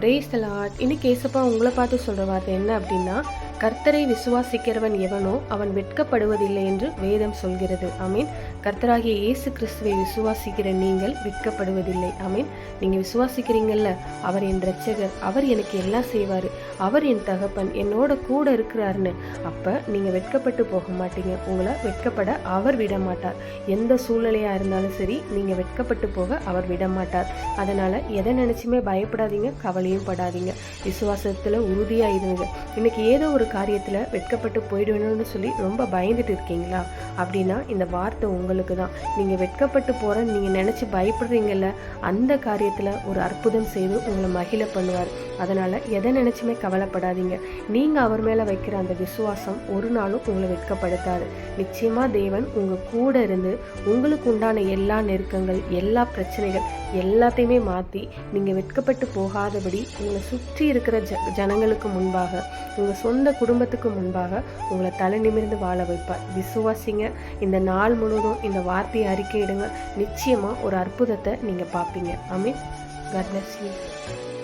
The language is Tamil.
Praise the Lord. இன்னைக்கு ஏசப்பா உங்களை பார்த்து சொல்ற வார்த்தை என்ன அப்படின்னா, கர்த்தரை விசுவாசிக்கிறவன் எவனோ அவன் வெட்கப்படுவதில்லை என்று வேதம் சொல்கிறது. ஆமீன். கர்த்தராகிய இயேசு கிறிஸ்துவை விசுவாசிக்கிற நீங்கள் வெட்கப்படுவதில்லை. ஆமீன். நீங்க விசுவாசிக்கிறீங்கல்ல, அவர் என் இரட்சகர், அவர் எனக்கு எல்லாம் செய்வாரு, அவர் என் தகப்பன், என்னோட கூட இருக்கிறாருன்னு, அப்ப நீங்க வெட்கப்பட்டு போக மாட்டீங்க. உங்களை வெட்கப்பட அவர் விட மாட்டார். எந்த சூழ்நிலையா இருந்தாலும் சரி, நீங்க வெட்கப்பட்டு போக அவர் விட மாட்டார். அதனால எதை நினைச்சுமே பயப்படாதீங்க, கவலையும் படாதீங்க. விசுவாசத்துல உறுதியா இருங்க. இன்னைக்கு ஏதோ ஒரு காரியத்துல வெட்கப்பட்டு போயிடுவேணும்னு சொல்லி ரொம்ப பயந்துட்டு இருக்கீங்களா? அப்படின்னா இந்த வார்த்தை உங்களுக்கு தான். நீங்க வெட்கப்பட்டு போறேன்னு நீங்க நினைச்சு பயப்படுறீங்கல்ல, அந்த காரியத்துல ஒரு அற்புதம் செய்து உங்களை மகிழ பண்ணுவார். அதனால எதை நினைச்சுமே கவலைப்படாதீங்க. நீங்க அவர் மேல வைக்கிற அந்த விசுவாசம் ஒரு நாளும் உங்களை வெட்கப்படுத்தாது. நிச்சயமா தேவன் உங்க கூட இருந்து உங்களுக்கு உண்டான எல்லா நெருக்கங்கள், எல்லா பிரச்சனைகள் எல்லாத்தையுமே மாற்றி நீங்கள் வெட்கப்பட்டு போகாதபடி உங்களை சுற்றி இருக்கிற ஜனங்களுக்கு முன்பாக, உங்கள் சொந்த குடும்பத்துக்கு முன்பாக உங்களை தலை நிமிர்ந்து வாழ வைப்பார். விசுவாசிங்க. இந்த நாள் முழுவதும் இந்த வார்த்தையை அறிக்கையிடுங்க. நிச்சயமாக ஒரு அற்புதத்தை நீங்கள் பார்ப்பீங்க. ஆமீன். God bless you.